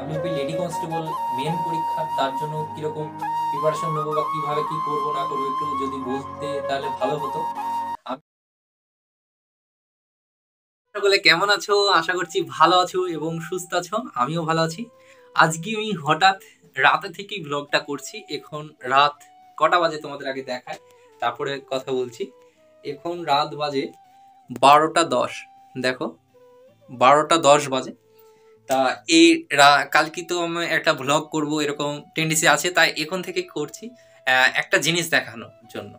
WP lady constable main পরীক্ষা, তার জন্য কিরকম প্রিপারেশন নেবো বা কিভাবে কি করবো না করবো একটু যদি বলতে তাহলে ভালো হতো। সকলে কেমন আছো? আশা করছি ভালো আছো এবং সুস্থ আছো। আমিও ভালো আছি। আজকে আমি হঠাৎ রাতে থেকেই ব্লগটা করছি। এখন রাত কটা বাজে তোমাদের আগে দেখায়, তারপরে কথা বলছি। এখন রাত বাজে 12টা 10। দেখো 12টা 10 বাজে। তা এই কালকে তো আমি একটা ব্লগ করব এরকম টেন্ডেন্সি আছে, তাই এখন থেকে করছি একটা জিনিস দেখানোর জন্য।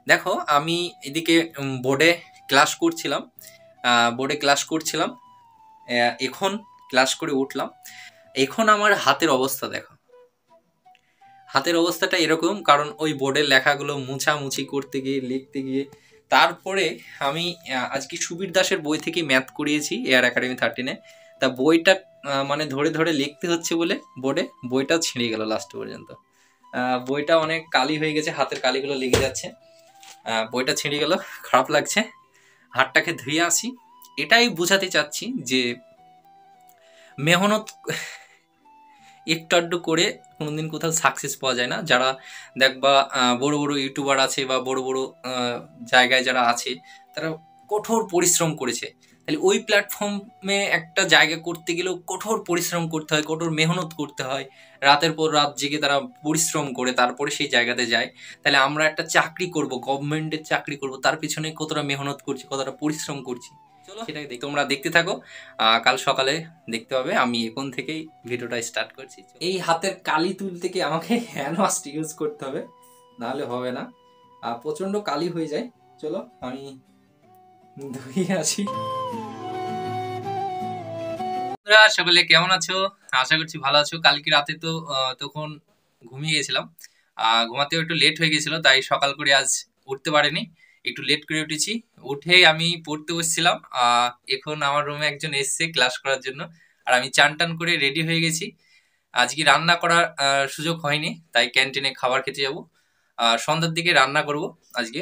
দেখো আমি এদিকে বোর্ডে ক্লাস করছিলাম। এখন ক্লাস করে উঠলাম। এখন আমার হাতের অবস্থা দেখো। হাতের অবস্থাটা এরকম কারণ ওই বোর্ডের লেখাগুলো মুছামুছি করতে গিয়ে লিখতে গিয়ে তারপরে আমি আজকে সুবীর দাসের বই থেকে ম্যাথ করিয়েছি এয়ার একাডেমি 13-এ। তা বইটা মানে ধরে ধরে লিখতে হচ্ছে বলে বোর্ডে বইটা ছিঁড়ে গেল লাস্ট পর্যন্ত। বইটা অনেক কালি হয়ে গেছে, হাতের কালিগুলো লেগে যাচ্ছে। বইটা ছিঁড়ে গেল, খারাপ লাগছে। হাতটাকে ধুয়ে আসি। এটাই বোঝাতে চাচ্ছি যে মেহনত একটু আধটু করে কোনোদিন কোথাও সাকসেস পাওয়া যায় না। যারা দেখবা বড় বড় ইউটিউবার আছে বা বড় বড় জায়গায় যারা আছে, তারা কঠোর পরিশ্রম করেছে। তাহলে ওই প্ল্যাটফর্মে একটা জায়গা করতে গেলেও কঠোর পরিশ্রম করতে হয়, কঠোর মেহনত করতে হয়। রাতের পর রাত জেগে তারা পরিশ্রম করে তারপরে সেই জায়গাতে যায়। তাহলে আমরা একটা চাকরি করব, গভর্নমেন্টের চাকরি করব, তার পিছনে কতটা মেহনত করছি, কতটা পরিশ্রম করছি, চলো সেটাই তোমরা দেখতে থাকো। কাল সকালে দেখতে পাবে। আমি এখন থেকেই ভিডিওটা স্টার্ট করছি। এই হাতের কালি তুলতে গিয়ে আমাকে হ্যান্ড ওয়াশ ইউজ করতে হবে, নাহলে হবে না। প্রচন্ড কালি হয়ে যায়। চলো আমি ধুয়ে আসি। বন্ধুরা সকলে কেমন আছো? আশা করছি ভালো আছো। কালকে রাতে তো তখন ঘুমিয়ে গেছিলাম। ঘুমাতেও একটু লেট হয়ে গেছিল, তাই সকাল করে আজ উঠতে পারিনি। একটু লেট করে উঠেছি। উঠে আমি পড়তে বসছিলাম। এখন আমার রুমে একজন এসছে ক্লাস করার জন্য। আর আমি চান টান করে রেডি হয়ে গেছি। আজকে রান্না করার সুযোগ হয়নি, তাই ক্যান্টিনে খাবার খেতে যাব। সন্ধ্যার দিকে রান্না করব আজকে।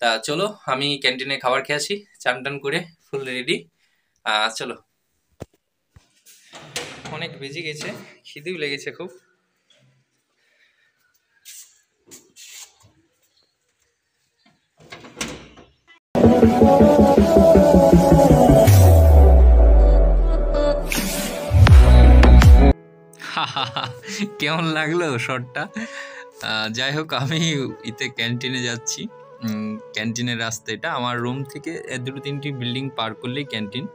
তা চলো আমি ক্যান্টিনে খাবার খেয়ে আসি, চান টান করে ফুল রেডি। চলো। অনেক বেজে গেছে, খিদেও লেগেছে খুব। কেমন লাগলো শর্টটা? যাই হোক, আমি ইতে ক্যান্টিনে যাচ্ছি। ক্যান্টিনের রাস্তা এটা। আমার রুম থেকে 2-3টি বিল্ডিং পার করলেই ক্যান্টিন।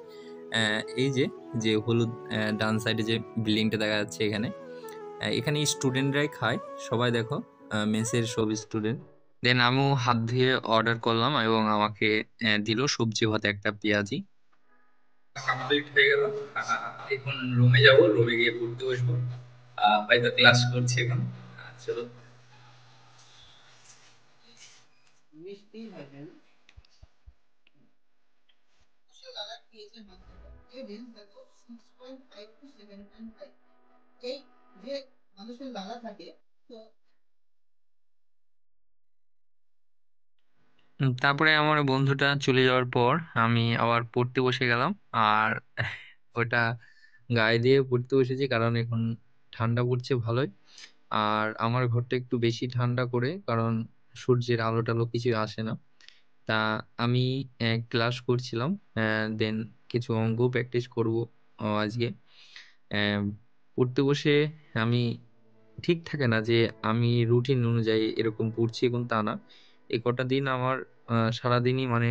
এই যে যে হলুদ ডান সাইডে যে বিল্ডিংটা দেখা যাচ্ছে, এখানে স্টুডেন্টরাই খায় সবাই। দেখো মেসের সব স্টুডেন্ট। দেন আমিও হাত ধুয়ে অর্ডার করলাম এবং আমাকে দিল সবজি ভাত একটা পেঁয়াজি। কমপ্লিট হয়ে গেল। এখন রুমে যাব, রুমে গিয়ে পড়তে বসবো। হয়তো ক্লাস করছি এখন। চলো। তারপরে আমার বন্ধুটা চলে যাওয়ার পর আমি আবার পড়তে বসে গেলাম। আর ওটা গায়ে দিয়ে পড়তে বসেছি কারণ এখন ঠান্ডা পড়ছে ভালোই। আর আমার ঘরটা একটু বেশি ঠান্ডা করে, কারণ সূর্যের আলো টালো কিছু আসে না। তা আমি ক্লাস করছিলাম। দেন কিছু অঙ্ক প্র্যাকটিস করব আজকে। আহ, পড়তে বসে আমি ঠিক থাকে না যে আমি রুটিন অনুযায়ী এরকম পড়ছি, এখন তা না। এই কটা দিন আমার সারাদিনই মানে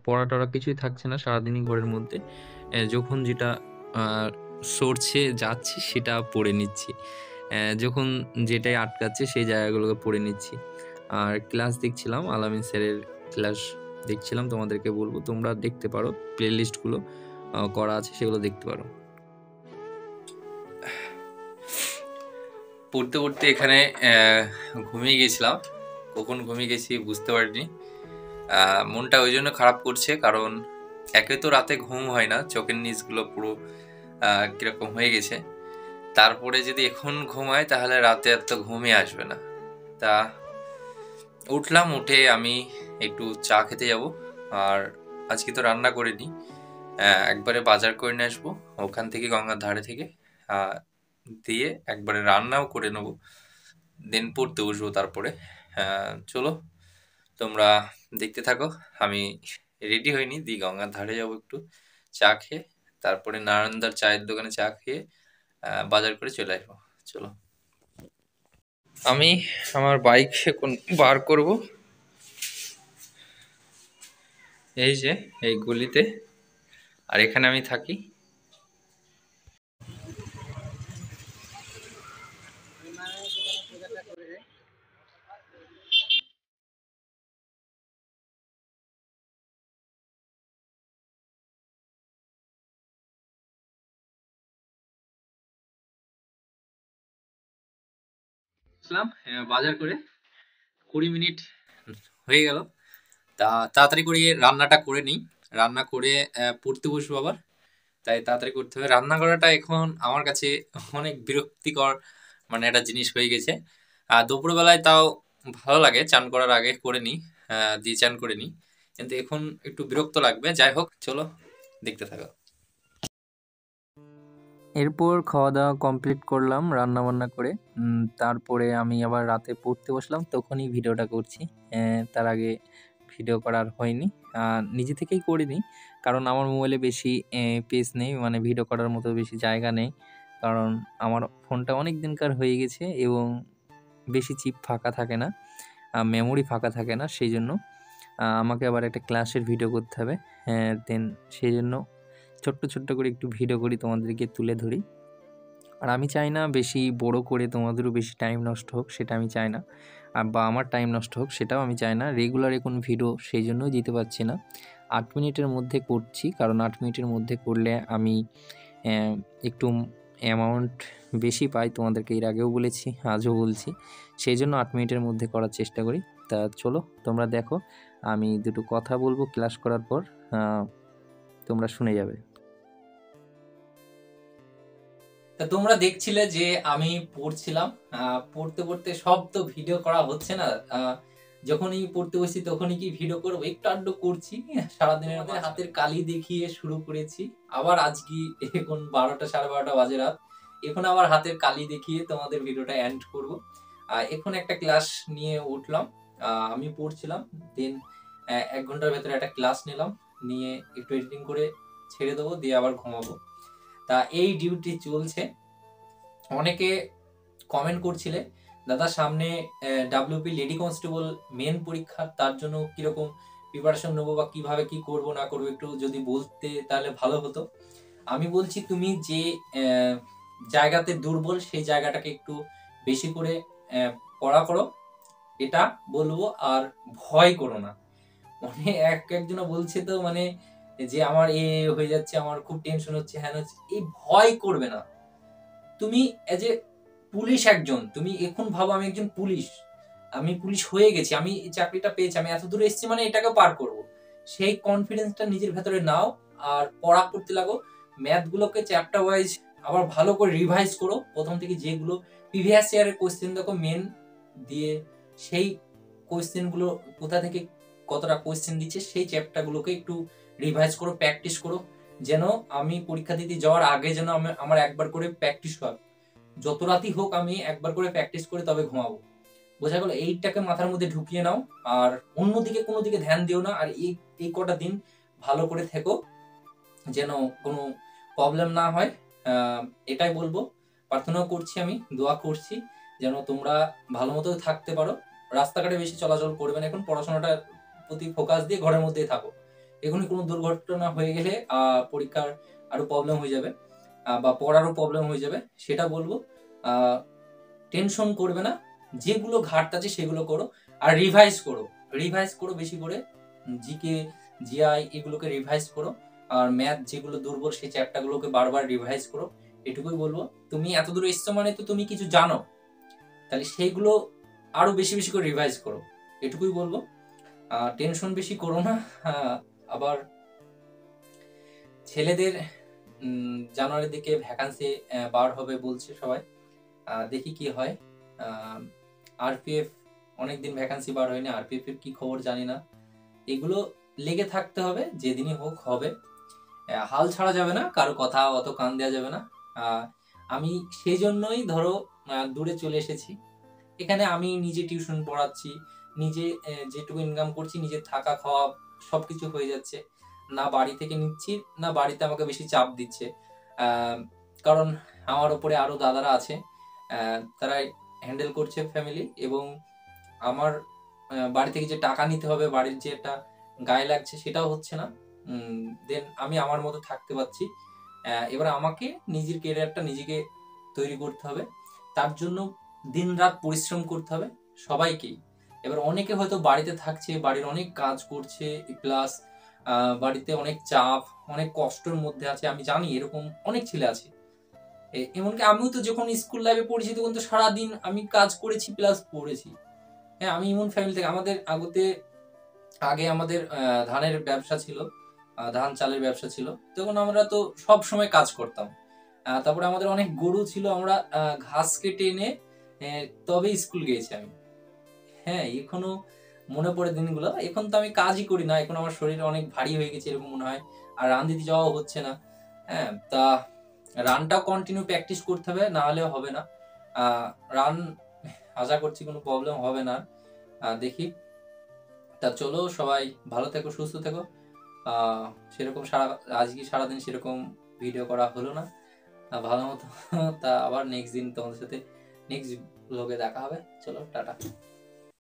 পড়া টড়া কিছুই থাকছে না, সারাদিনই ঘরের মধ্যে যখন যেটা সরছে যাচ্ছে সেটা পড়ে নিচ্ছি। যখন যেটাই আটকাচ্ছে সেই জায়গাগুলোকে পড়ে নিচ্ছি। আর ক্লাস দেখছিলাম, আলামিন স্যারের ক্লাস দেখছিলাম। তোমাদেরকে বলবো তোমরা দেখতে পারো, প্লে লিস্টগুলো করা আছে, সেগুলো দেখতে পারো। পড়তে পড়তে এখানে ঘুমিয়ে গেছিলাম। কখন ঘুমিয়ে গেছি বুঝতে পারিনি। মনটা ওই জন্য খারাপ করছে কারণ একে তো রাতে ঘুম হয় না, চোখের নিচগুলো পুরো কিরকম হয়ে গেছে। তারপরে যদি এখন ঘুমায় তাহলে রাতে আর তো ঘুমই আসবে না। তা উঠলাম, উঠে আমি একটু চা খেতে যাব। আর আজকে তো রান্না করিনি, একবারে বাজার করে নিয়ে আসবো ওখান থেকে, গঙ্গার ধারে থেকে। দিয়ে একবারে রান্নাও করে নেব, দেন পড়তে বসবো তারপরে। চলো তোমরা দেখতে থাকো। আমি রেডি হইনি, দি গঙ্গার ধারে যাবো একটু চা খেয়ে, তারপরে নারায়ণদার চায়ের দোকানে চা খেয়ে বাজার করে চলে আসবো। চলো, আমি আমার বাইক এখন বার করব, এই যে এই গলিতে, আর এখানে আমি থাকি। বাজার করে 20 মিনিট হয়ে গেল, তা তাড়াতাড়ি করে রান্নাটা করে নিই। রান্না করে পড়তে বসবো আবার, তাই তাড়াতাড়ি করতে হবে। রান্না করাটা এখন আমার কাছে অনেক বিরক্তিকর মানে একটা জিনিস হয়ে গেছে। দুপুরবেলায় তাও ভালো লাগে, চান করার আগে করে নিই, দিয়ে চান করে নিই, কিন্তু এখন একটু বিরক্ত লাগবে। যাই হোক, চলো দেখতে থাকো। এরপর খাওয়া দাওয়া কমপ্লিট করলাম রান্না বান্না করে, তারপরে আমি আবার রাতে পড়তে বসলাম, তখনই ভিডিওটা করছি। তার আগে ভিডিও করার হয়নি, নিজে থেকেই করিনি, কারণ আমার মোবাইলে বেশি পেজ নেই, মানে ভিডিও করার মতো বেশি জায়গা নেই, কারণ আমার ফোনটা অনেক দিনকার হয়ে গেছে এবং বেশি চিপ ফাঁকা থাকে না, মেমোরি ফাঁকা থাকে না, সেই জন্য আমাকে আবার একটা ক্লাসের ভিডিও করতে হবে। দেন সেই জন্য ছোট্ট ছোট্ট করে একটু ভিডিও করি, তোমাদেরকে তুলে ধরি। আর আমি চাই না বেশি বড় করে তোমাদেরও বেশি টাইম নষ্ট হোক, সেটা আমি চাই না, বা আমার টাইম নষ্ট হোক সেটাও আমি চাই না। রেগুলার এখন ভিডিও সেই জন্যই দিতে পারছি না, 8 মিনিটের মধ্যে করছি, কারণ 8 মিনিটের মধ্যে করলে আমি একটু অ্যামাউন্ট বেশি পাই, তোমাদেরকে এর আগেও বলেছি, আজও বলছি, সেই জন্য 8 মিনিটের মধ্যে করার চেষ্টা করি। তা চলো তোমরা দেখো, আমি দুটো কথা বলবো ক্লাস করার পর, তোমরা শুনে যাবে। তা তোমরা দেখছিলে যে আমি পড়ছিলাম, পড়তে পড়তে সব তো ভিডিও করা হচ্ছে না, যখনই পড়তে বসি তখনই কি ভিডিও করবো, একটু আধটু করছি, সারাদিনের মধ্যে হাতের কালি দেখিয়ে শুরু করেছি, আবার আজকে এখন 12টা 12:30 বাজে রাত, এখন আবার হাতের কালি দেখিয়ে তোমাদের ভিডিওটা এন্ড করবো। এখন একটা ক্লাস নিয়ে উঠলাম, আমি পড়ছিলাম, দেন 1 ঘন্টার ভেতরে একটা ক্লাস নিলাম, নিয়ে একটু এডিটিং করে ছেড়ে দেবো, দিয়ে আবার ঘুমাবো। তা এই ডিউটি চলছে। অনেকে কমেন্ট করছিলে, দাদা সামনে ডাব্লিউপি লেডি কনস্টেবল মেন পরীক্ষা, তার জন্য কিরকম প্রিপারেশন নেবো বা কিভাবে কি করব না করবো একটু যদি বলতে তাহলে ভালো হতো। আমি বলছি, তুমি যে জায়গাতে দুর্বল সেই জায়গাটাকে একটু বেশি করে পড়া করো, এটা বলবো, আর ভয় করো না। মানে একজন বলছে তো, মানে যে আমার হয়ে যাচ্ছে, আমার খুব টেনশন হচ্ছে, হ্যাঁ হচ্ছে, এই ভয় করবে না। তুমি এজ এ পুলিশ একজন, তুমি এখন ভাবো আমি একজন পুলিশ, আমি পুলিশ হয়ে গেছি, আমি এই চাকরিটা পেয়েছি, আমি এত দূরে এসেছি, মানে এটাকে পার করব, সেই কনফিডেন্সটা নিজের ভেতরে নাও, আর পড়া করতে লাগো। ম্যাথ গুলোকে চ্যাপ্টার ওয়াইজ আবার ভালো করে রিভাইজ করো, প্রথম থেকে যেগুলো প্রিভিয়াস ইয়ারের কোশ্চেন দেখো মেন দিয়ে, সেই কোশ্চেন গুলো কোথা থেকে কতটা কোশ্চেন দিচ্ছে সেই চ্যাপ্টার গুলোকে একটু রিভাইজ করো, প্র্যাকটিস করো, যেন আমি পরীক্ষা দিতে যাওয়ার আগে যেন আমার একবার করে প্র্যাকটিস হয়, যত রাতই হোক আমি একবার করে প্র্যাকটিস করে তবে ঘুমাবো। বোঝা গেল? এইটাকে মাথার মধ্যে ঢুকিয়ে নাও, আর অন্যদিকে কোনো দিকে ধ্যান দিও না, আর এই কটা দিন ভালো করে থেকো, যেন কোনো প্রবলেম না হয়, এটাই বলবো। প্রার্থনাও করছি, আমি দোয়া করছি যেন তোমরা ভালো মতো থাকতে পারো, রাস্তাঘাটে বেশি চলাচল করবে না, এখন পড়াশোনাটার প্রতি ফোকাস দিয়ে ঘরের মধ্যেই থাকো। এখনই কোনো দুর্ঘটনা হয়ে গেলে পরীক্ষার আরো প্রবলেম হয়ে যাবে, বা পড়ারও প্রবলেম হয়ে যাবে, সেটা বলবো। টেনশন করবে না, যেগুলো ঘাটতি আছে সেগুলো করো, আর রিভাইজ করো বেশি করে, জিকে জিআই এগুলোকে রিভাইজ করো, আর ম্যাথ যেগুলো দুর্বল সেই চ্যাপ্টারগুলোকে বারবার রিভাইজ করো, এটুকুই বলবো। তুমি এত দূর এসছো মানে তো তুমি কিছু জানো, তাহলে সেইগুলো আরো বেশি বেশি করে রিভাইজ করো, এটুকুই বলবো। টেনশন বেশি করো না। আবার ছেলেদের জানুয়ারির দিকে ভ্যাকান্সি বার হবে বলছে সবাই, দেখি কি হয়। আরপিএফ অনেকদিন ভ্যাকান্সি বার হয়নি, আরপিএফ এর কি খবর জানি না, এগুলো লেগে থাকতে হবে, যেদিনই হোক হবে, হাল ছাড়া যাবে না, কারো কথা অত কান দেওয়া যাবে না। আমি সেই জন্যই ধরো দূরে চলে এসেছি। এখানে আমি নিজে টিউশন পড়াচ্ছি, নিজে যেটুকু ইনকাম করছি, নিজের থাকা খাওয়া সবকিছু হয়ে যাচ্ছে। না বাড়ি থেকে নিচ্ছি, না বাড়িতে আমাকে বেশি চাপ দিচ্ছে। আহ, কারণ আমার উপরে আরো দাদারা আছে, তারা হ্যান্ডেল করছে ফ্যামিলি, এবং আমার বাড়ি থেকে যে টাকা নিতে হবে, বাড়ির যে একটা গায়ে লাগছে, সেটাও হচ্ছে না। দেন আমি আমার মতো থাকতে পারছি। এবার আমাকে নিজের কেরিয়ারটা নিজেকে তৈরি করতে হবে। তার জন্য দিন রাত পরিশ্রম করতে হবে সবাইকেই। এবার অনেকে হয়তো বাড়িতে থাকছে, বাড়ির অনেক কাজ করছে, প্লাস বাড়িতে অনেক চাপ, অনেক কষ্টের মধ্যে আছে। আমি জানি এরকম অনেক ছেলে আছে। এমনকি আমিও তো যখন স্কুল লাইফে পড়েছি তখন তো সারাদিন আমি কাজ করেছি প্লাস পড়েছি। হ্যাঁ, আমি ইমন ফ্যামিলি থেকে, আমাদের আগে আমাদের ধানের ব্যবসা ছিল, ধান চালের ব্যবসা ছিল। তখন আমরা তো সব সময় কাজ করতাম। তারপরে আমাদের অনেক গরু ছিল, আমরা ঘাস কেটে এনে তবে স্কুল গিয়েছি আমি। হ্যাঁ, এখনো মনে পড়ে দিনগুলো। এখন তো আমি কাজই করি না, এখন আমার শরীর অনেক ভারী হয়ে গেছে এরকম মনে হয়, আর রান দিতে যাওয়াও হচ্ছে না। হ্যাঁ, তা রানটাও কন্টিনিউ প্র্যাকটিস করতে হবে, না হলে হবে না। রান আশা করছি কোনো প্রবলেম হবে না। দেখি। তা চলো, সবাই ভালো থেকো, সুস্থ থেকো। আহ সেরকম আজকে সারাদিন সেরকম ভিডিও করা হলো না ভালো মতো। তা আবার নেক্সট দিন তোমাদের সাথে নেক্সট ব্লগে দেখা হবে। চলো, টাটা।